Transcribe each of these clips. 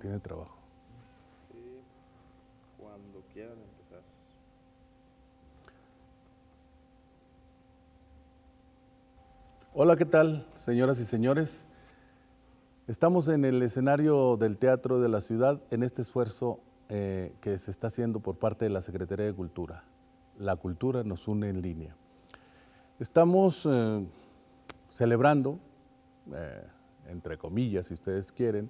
tiene trabajo. Sí, cuando quieran empezar. Hola, ¿qué tal, señoras y señores? Estamos en el escenario del Teatro de la Ciudad en este esfuerzo que se está haciendo por parte de la Secretaría de Cultura. La cultura nos une en línea. Estamos celebrando, entre comillas, si ustedes quieren,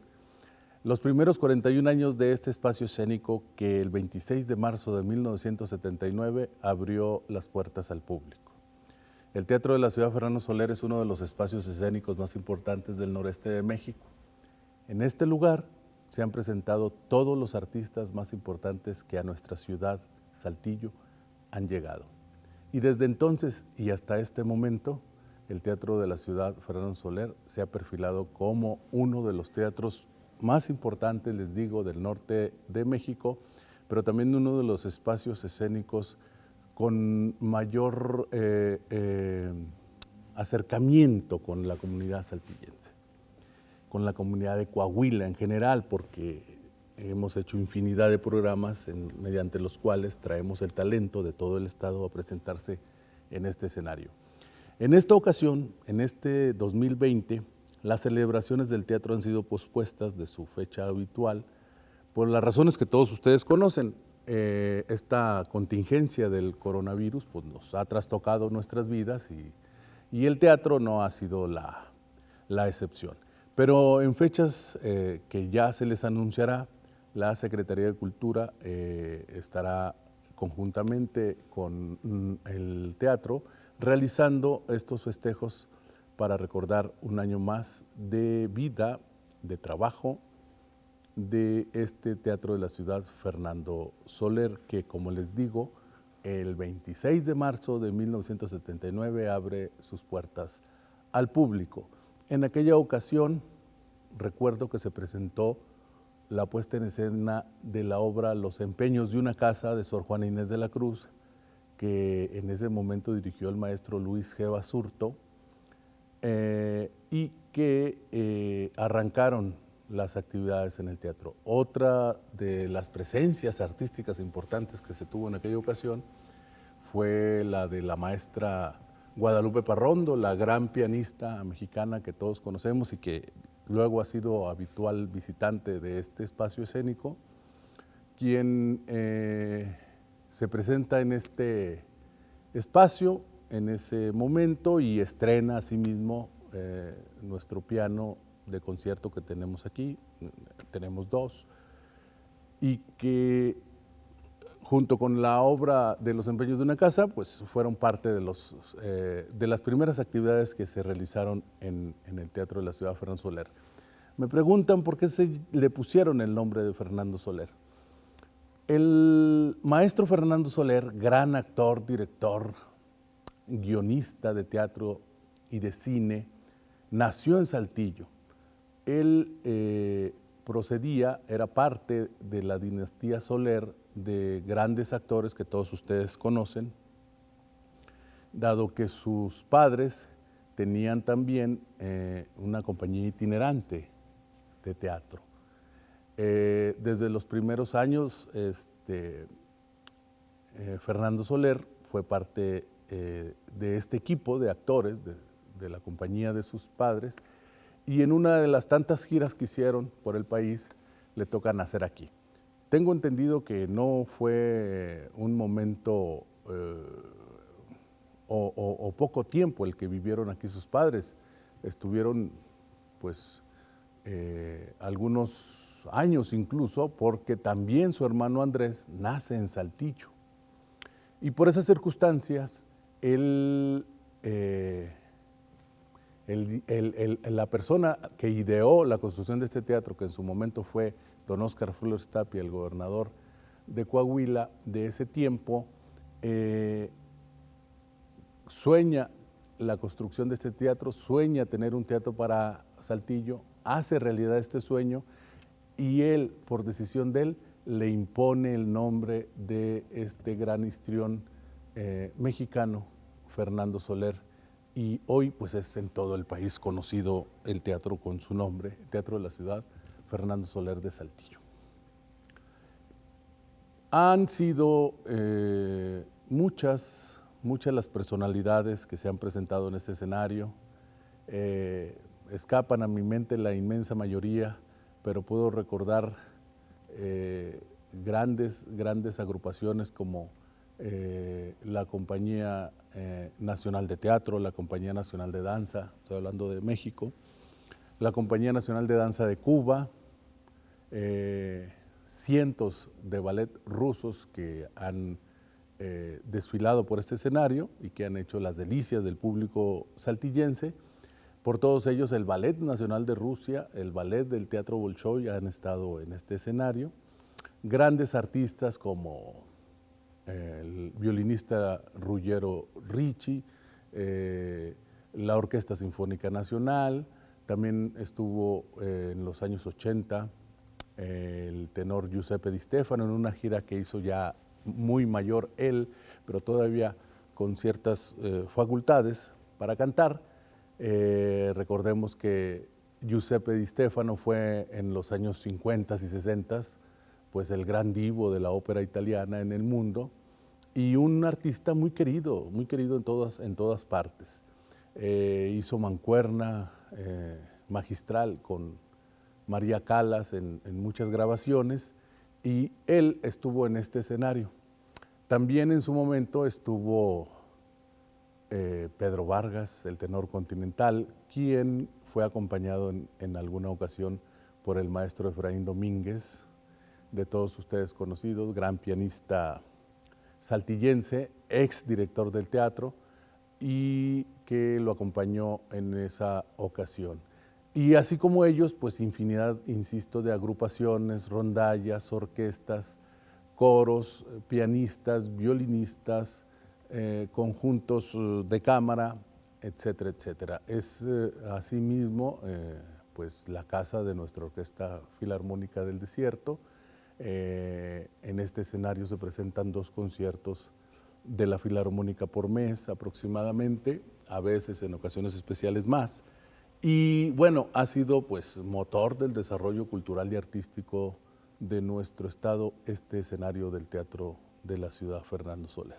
los primeros 41 años de este espacio escénico que el 26 de marzo de 1979 abrió las puertas al público. El Teatro de la Ciudad Fernando Soler es uno de los espacios escénicos más importantes del noreste de México. En este lugar se han presentado todos los artistas más importantes que a nuestra ciudad, Saltillo, han llegado. Y desde entonces y hasta este momento, el Teatro de la Ciudad Fernando Soler se ha perfilado como uno de los teatros más importantes, les digo, del norte de México, pero también uno de los espacios escénicos con mayor acercamiento con la comunidad saltillense, con la comunidad de Coahuila en general, porque hemos hecho infinidad de programas mediante los cuales traemos el talento de todo el estado a presentarse en este escenario. En esta ocasión, en este 2020, las celebraciones del teatro han sido pospuestas de su fecha habitual por las razones que todos ustedes conocen. Esta contingencia del coronavirus pues, nos ha trastocado nuestras vidas y el teatro no ha sido la excepción. Pero en fechas que ya se les anunciará, la Secretaría de Cultura estará conjuntamente con el teatro realizando estos festejos para recordar un año más de vida, de trabajo, de este Teatro de la Ciudad Fernando Soler, que como les digo, el 26 de marzo de 1979 abre sus puertas al público. En aquella ocasión, recuerdo que se presentó la puesta en escena de la obra Los empeños de una casa de Sor Juana Inés de la Cruz, que en ese momento dirigió el maestro Luis G. Basurto, y que arrancaron las actividades en el teatro. Otra de las presencias artísticas importantes que se tuvo en aquella ocasión fue la de la maestra Guadalupe Parrondo, la gran pianista mexicana que todos conocemos y que luego ha sido habitual visitante de este espacio escénico, quien se presenta en este espacio en ese momento y estrena asimismo nuestro piano de concierto que tenemos aquí, tenemos dos, y que junto con la obra de Los empeños de una casa, pues fueron parte de las primeras actividades que se realizaron en el Teatro de la Ciudad Fernando Soler. Me preguntan por qué se le pusieron el nombre de Fernando Soler. El maestro Fernando Soler, gran actor, director, guionista de teatro y de cine, nació en Saltillo. Él procedía, era parte de la dinastía Soler de grandes actores que todos ustedes conocen, dado que sus padres tenían también una compañía itinerante de teatro. Desde los primeros años, Fernando Soler fue parte de este equipo de actores de la compañía de sus padres, y en una de las tantas giras que hicieron por el país le toca nacer aquí. Tengo entendido que no fue un momento o poco tiempo el que vivieron aquí sus padres, estuvieron pues algunos años incluso, porque también su hermano Andrés nace en Saltillo. Y por esas circunstancias, la persona que ideó la construcción de este teatro, que en su momento fue don Óscar Flores Tapia, el gobernador de Coahuila de ese tiempo, sueña la construcción de este teatro, sueña tener un teatro para Saltillo, hace realidad este sueño y él, por decisión de él, le impone el nombre de este gran histrión mexicano, Fernando Soler, y hoy pues es en todo el país conocido el teatro con su nombre, el Teatro de la Ciudad Fernando Soler de Saltillo. Han sido muchas las personalidades que se han presentado en este escenario. Escapan a mi mente la inmensa mayoría, pero puedo recordar grandes agrupaciones como la Compañía Nacional de Teatro, la Compañía Nacional de Danza, estoy hablando de México, la Compañía Nacional de Danza de Cuba, cientos de ballet rusos que han desfilado por este escenario y que han hecho las delicias del público saltillense. Por todos ellos, el Ballet Nacional de Rusia, el Ballet del Teatro Bolshoi han estado en este escenario. Grandes artistas como el violinista Ruggero Ricci, la Orquesta Sinfónica Nacional, también estuvo en los años 80 el tenor Giuseppe Di Stefano en una gira que hizo ya muy mayor él, pero todavía con ciertas facultades para cantar. Recordemos que Giuseppe Di Stefano fue en los años 50 y 60 pues el gran divo de la ópera italiana en el mundo y un artista muy querido en todas partes. Hizo mancuerna magistral con María Callas en muchas grabaciones y él estuvo en este escenario. También en su momento estuvo Pedro Vargas, el tenor continental, quien fue acompañado en alguna ocasión por el maestro Efraín Domínguez, de todos ustedes conocidos, gran pianista saltillense, ex director del teatro, y que lo acompañó en esa ocasión. Y así como ellos, pues infinidad, insisto, de agrupaciones, rondallas, orquestas, coros, pianistas, violinistas, conjuntos de cámara, etcétera, etcétera. Es asimismo pues la casa de nuestra Orquesta Filarmónica del Desierto. En este escenario se presentan 2 conciertos de la Filarmónica por mes aproximadamente, a veces en ocasiones especiales más. Y bueno, ha sido pues motor del desarrollo cultural y artístico de nuestro estado este escenario del Teatro de la Ciudad Fernando Soler.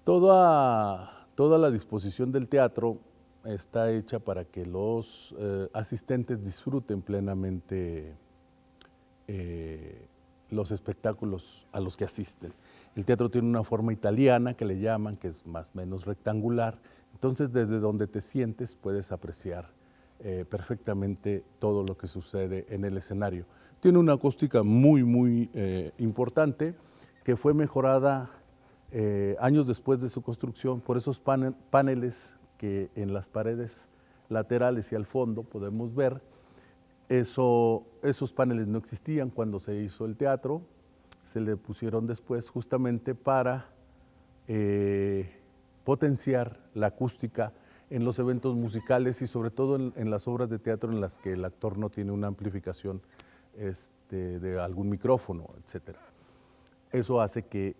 Toda la disposición del teatro está hecha para que los asistentes disfruten plenamente los espectáculos a los que asisten. El teatro tiene una forma italiana que le llaman, que es más o menos rectangular, entonces desde donde te sientes puedes apreciar perfectamente todo lo que sucede en el escenario. Tiene una acústica muy importante que fue mejorada años después de su construcción por esos paneles que en las paredes laterales y al fondo podemos ver. Esos paneles no existían cuando se hizo el teatro, se le pusieron después justamente para potenciar la acústica en los eventos musicales y sobre todo en las obras de teatro en las que el actor no tiene una amplificación de algún micrófono, etc. Eso hace que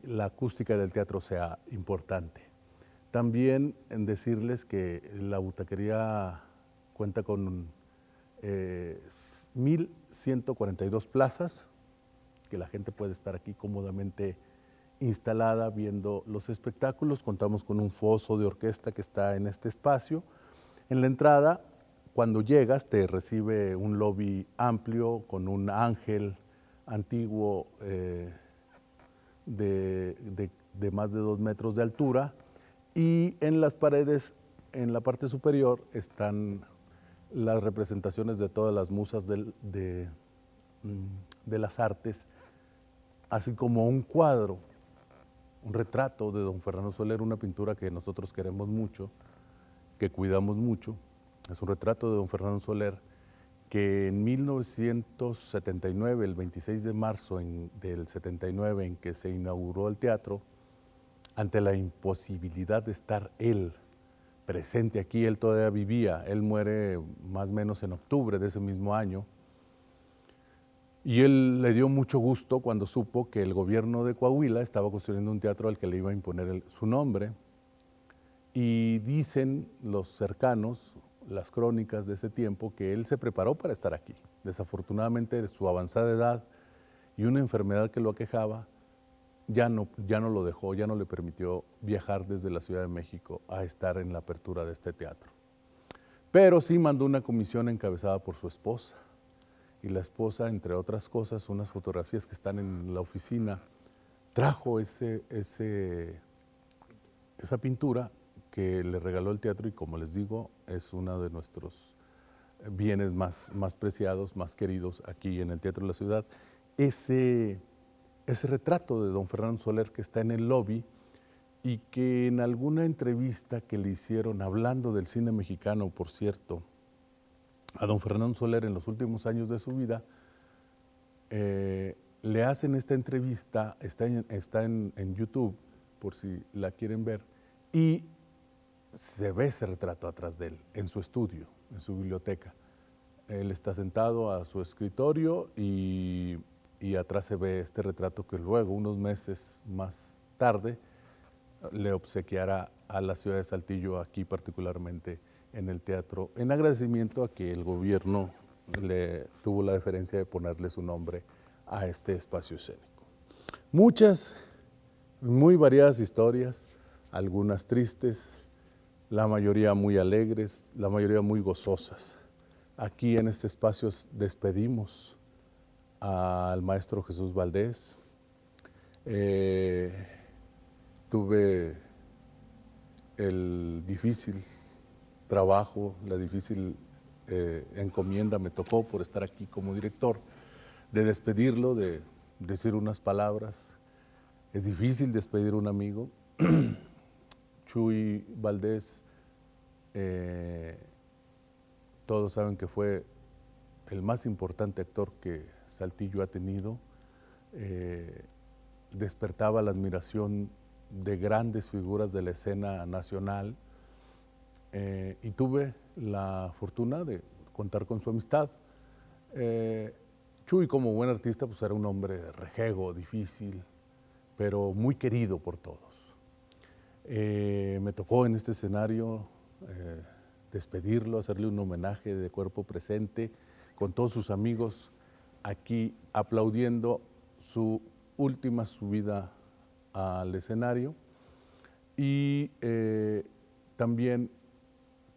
la acústica del teatro sea importante. También en decirles que la butaquería cuenta con 1,142 plazas, que la gente puede estar aquí cómodamente instalada viendo los espectáculos. Contamos con un foso de orquesta que está en este espacio. En la entrada, cuando llegas, te recibe un lobby amplio con un ángel antiguo de más de 2 metros de altura, y en las paredes, en la parte superior, están las representaciones de todas las musas de las artes, así como un cuadro, un retrato de don Fernando Soler, una pintura que nosotros queremos mucho, que cuidamos mucho. Es un retrato de don Fernando Soler que en 1979, el 26 de marzo del 79, en que se inauguró el teatro, ante la imposibilidad de estar él presente aquí, él todavía vivía, él muere más o menos en octubre de ese mismo año, y él le dio mucho gusto cuando supo que el gobierno de Coahuila estaba construyendo un teatro al que le iba a imponer su nombre, y dicen los cercanos, las crónicas de ese tiempo que él se preparó para estar aquí. Desafortunadamente su avanzada edad y una enfermedad que lo aquejaba ya no lo dejó, ya no le permitió viajar desde la Ciudad de México a estar en la apertura de este teatro. Pero sí mandó una comisión encabezada por su esposa. Y la esposa, entre otras cosas, unas fotografías que están en la oficina, trajo esa pintura que le regaló el teatro y, como les digo, es uno de nuestros bienes más preciados, más queridos aquí en el Teatro de la Ciudad. Ese retrato de don Fernando Soler que está en el lobby y que en alguna entrevista que le hicieron, hablando del cine mexicano, por cierto, a don Fernando Soler en los últimos años de su vida, le hacen esta entrevista, está en YouTube, por si la quieren ver, y se ve ese retrato atrás de él, en su estudio, en su biblioteca. Él está sentado a su escritorio y atrás se ve este retrato que luego, unos meses más tarde, le obsequiará a la ciudad de Saltillo, aquí particularmente en el teatro, en agradecimiento a que el gobierno le tuvo la deferencia de ponerle su nombre a este espacio escénico. Muchas, muy variadas historias, algunas tristes, la mayoría muy alegres, la mayoría muy gozosas. Aquí en este espacio despedimos al maestro Jesús Valdés. Tuve el difícil trabajo, la difícil encomienda me tocó por estar aquí como director, de despedirlo, de decir unas palabras. Es difícil despedir a un amigo. Chuy Valdés, todos saben que fue el más importante actor que Saltillo ha tenido. Despertaba la admiración de grandes figuras de la escena nacional, y tuve la fortuna de contar con su amistad. Chuy, como buen artista, pues era un hombre rejego, difícil, pero muy querido por todos. Me tocó en este escenario despedirlo, hacerle un homenaje de cuerpo presente, con todos sus amigos aquí aplaudiendo su última subida al escenario. Y también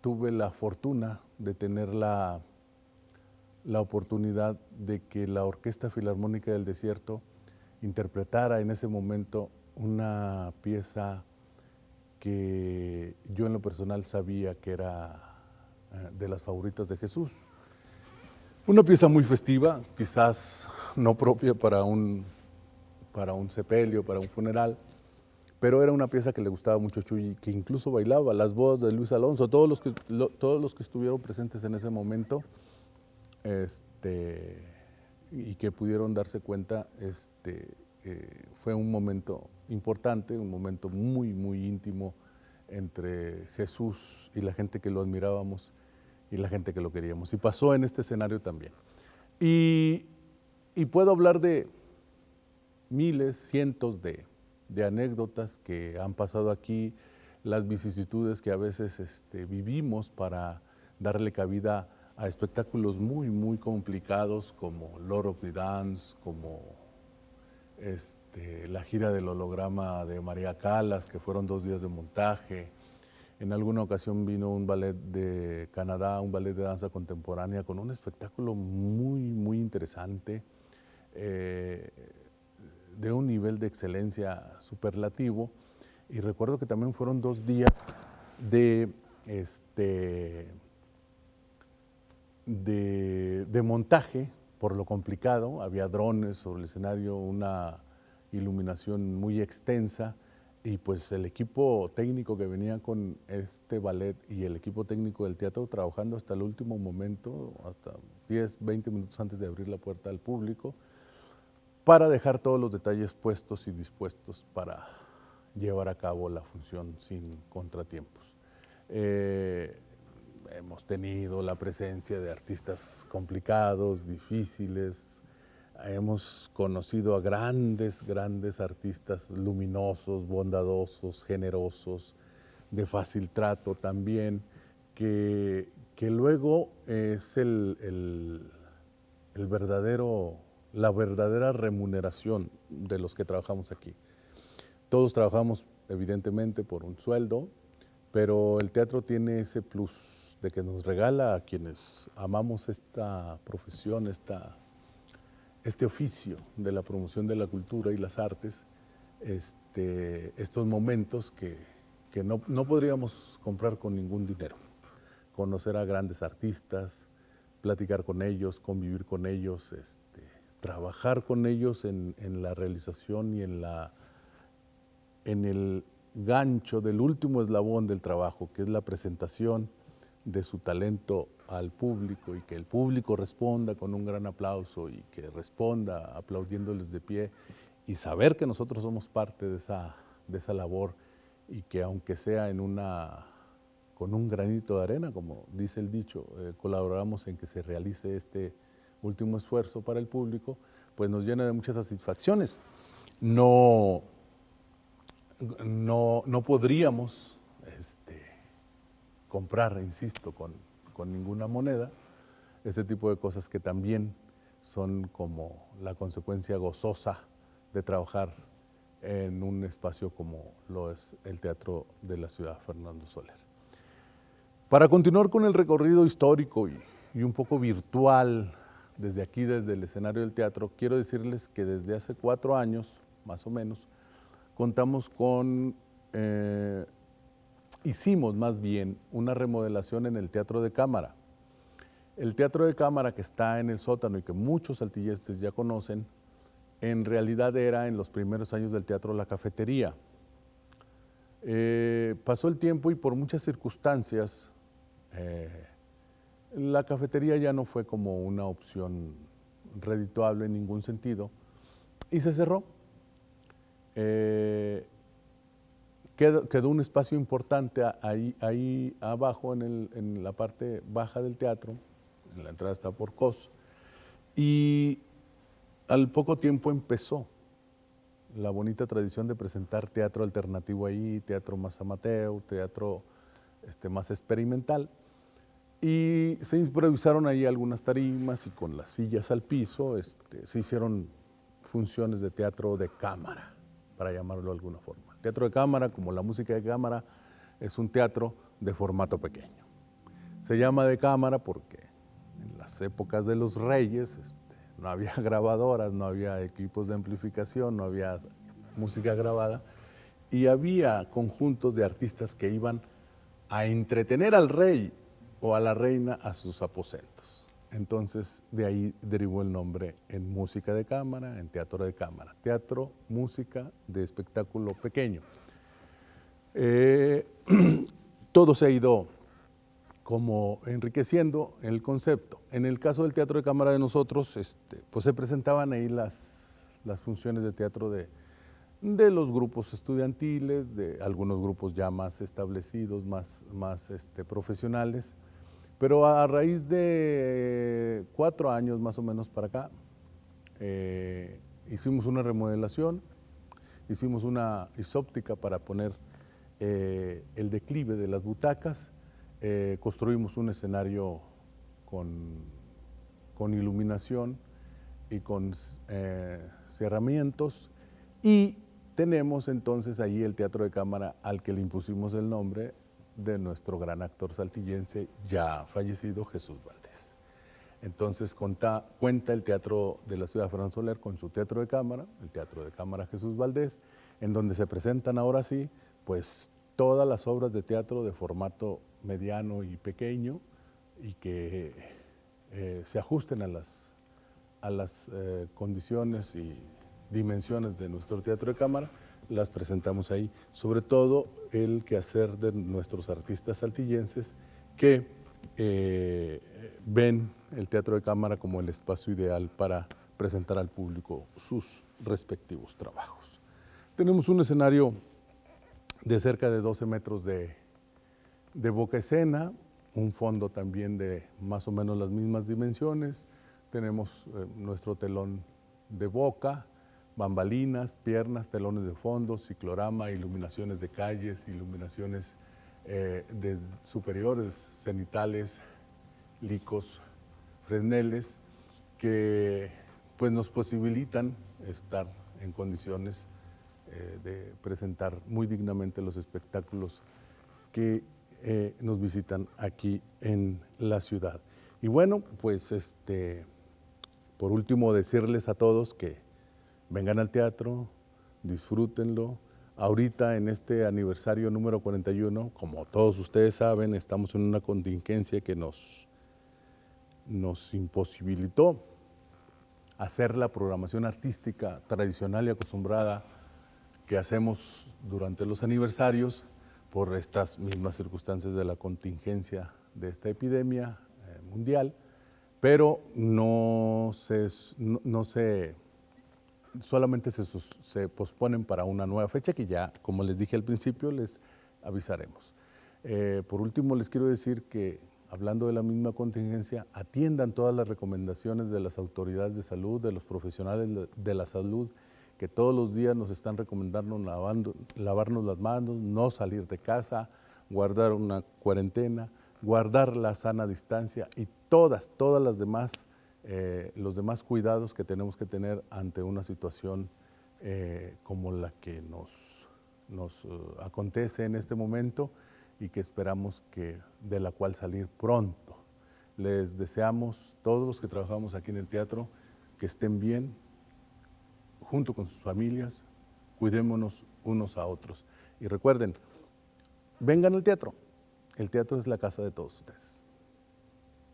tuve la fortuna de tener la oportunidad de que la Orquesta Filarmónica del Desierto interpretara en ese momento una pieza que yo en lo personal sabía que era de las favoritas de Jesús. Una pieza muy festiva, quizás no propia para un sepelio, para un funeral, pero era una pieza que le gustaba mucho a Chuy, que incluso bailaba las bodas de Luis Alonso. Todos los que estuvieron presentes en ese momento y que pudieron darse cuenta, fue un momento importante, un momento muy, muy íntimo entre Jesús y la gente que lo admirábamos y la gente que lo queríamos. Y pasó en este escenario también. Y puedo hablar de miles, cientos de anécdotas que han pasado aquí, las vicisitudes que a veces vivimos para darle cabida a espectáculos muy, muy complicados como Lord of the Dance, como la gira del holograma de María Callas, que fueron 2 días de montaje. En alguna ocasión vino un ballet de Canadá, un ballet de danza contemporánea, con un espectáculo muy, muy interesante, de un nivel de excelencia superlativo. Y recuerdo que también fueron 2 días de montaje, por lo complicado. Había drones sobre el escenario, una iluminación muy extensa, y pues el equipo técnico que venía con este ballet y el equipo técnico del teatro trabajando hasta el último momento, hasta 10, 20 minutos antes de abrir la puerta al público, para dejar todos los detalles puestos y dispuestos para llevar a cabo la función sin contratiempos. Hemos tenido la presencia de artistas complicados, difíciles. Hemos conocido a grandes, grandes artistas luminosos, bondadosos, generosos, de fácil trato también, que que luego es la verdadera remuneración de los que trabajamos aquí. Todos trabajamos evidentemente por un sueldo, pero el teatro tiene ese plus de que nos regala a quienes amamos esta profesión, este oficio de la promoción de la cultura y las artes, estos momentos que no podríamos comprar con ningún dinero. Conocer a grandes artistas, platicar con ellos, convivir con ellos, trabajar con ellos en la realización y en el gancho del último eslabón del trabajo, que es la presentación de su talento al público y que el público responda con un gran aplauso y que responda aplaudiéndoles de pie y saber que nosotros somos parte de esa labor y que aunque sea con un granito de arena, como dice el dicho, colaboramos en que se realice este último esfuerzo para el público, pues nos llena de muchas satisfacciones. No podríamos comprar, insisto, con ninguna moneda, este tipo de cosas que también son como la consecuencia gozosa de trabajar en un espacio como lo es el Teatro de la Ciudad Fernando Soler. Para continuar con el recorrido histórico y un poco virtual desde aquí, desde el escenario del teatro, quiero decirles que desde hace 4 años, más o menos, contamos hicimos más bien una remodelación en el Teatro de Cámara. El Teatro de Cámara, que está en el sótano y que muchos saltillenses ya conocen, en realidad era en los primeros años del teatro la cafetería. Pasó el tiempo y por muchas circunstancias la cafetería ya no fue como una opción redituable en ningún sentido y se cerró. Quedó un espacio importante ahí abajo en la parte baja del teatro, en la entrada está por COS, y al poco tiempo empezó la bonita tradición de presentar teatro alternativo ahí, teatro más amateur, teatro más experimental, y se improvisaron ahí algunas tarimas y con las sillas al piso se hicieron funciones de teatro de cámara, para llamarlo de alguna forma. El teatro de cámara, como la música de cámara, es un teatro de formato pequeño. Se llama de cámara porque en las épocas de los reyes no había grabadoras, no había equipos de amplificación, no había música grabada y había conjuntos de artistas que iban a entretener al rey o a la reina a sus aposentos. Entonces, de ahí derivó el nombre en música de cámara, en teatro de cámara. Teatro, música de espectáculo pequeño. Todo se ha ido como enriqueciendo el concepto. En el caso del teatro de cámara de nosotros, pues se presentaban ahí las funciones de teatro de los grupos estudiantiles, de algunos grupos ya más establecidos, más profesionales. Pero a raíz de 4 años más o menos para acá, hicimos una remodelación, hicimos una isóptica para poner el declive de las butacas, construimos un escenario con iluminación y con cerramientos y tenemos entonces ahí el teatro de cámara al que le impusimos el nombre de nuestro gran actor saltillense ya fallecido Jesús Valdés. Entonces cuenta el Teatro de la Ciudad Fernando Soler con su teatro de cámara, el Teatro de Cámara Jesús Valdés, en donde se presentan ahora sí pues todas las obras de teatro de formato mediano y pequeño y que se ajusten a las condiciones y dimensiones de nuestro teatro de cámara, las presentamos ahí, sobre todo el quehacer de nuestros artistas saltillenses que ven el teatro de cámara como el espacio ideal para presentar al público sus respectivos trabajos. Tenemos un escenario de cerca de 12 metros de boca escena, un fondo también de más o menos las mismas dimensiones, tenemos nuestro telón de boca, bambalinas, piernas, telones de fondo, ciclorama, iluminaciones de calles, iluminaciones superiores, cenitales, Licos, Fresneles, que pues nos posibilitan estar en condiciones de presentar muy dignamente los espectáculos que nos visitan aquí en la ciudad. Y bueno, pues por último decirles a todos que vengan al teatro, disfrútenlo. Ahorita en este aniversario número 41, como todos ustedes saben, estamos en una contingencia que nos imposibilitó hacer la programación artística tradicional y acostumbrada que hacemos durante los aniversarios por estas mismas circunstancias de la contingencia de esta epidemia mundial, pero solamente se posponen para una nueva fecha que ya, como les dije al principio, les avisaremos. Por último, les quiero decir que, hablando de la misma contingencia, atiendan todas las recomendaciones de las autoridades de salud, de los profesionales de la salud, que todos los días nos están recomendando lavarnos las manos, no salir de casa, guardar una cuarentena, guardar la sana distancia y todas las demás, los demás cuidados que tenemos que tener ante una situación como la que nos acontece en este momento y que esperamos de la cual salir pronto. Les deseamos, todos los que trabajamos aquí en el teatro, que estén bien, junto con sus familias, cuidémonos unos a otros. Y recuerden, vengan al teatro. El teatro es la casa de todos ustedes.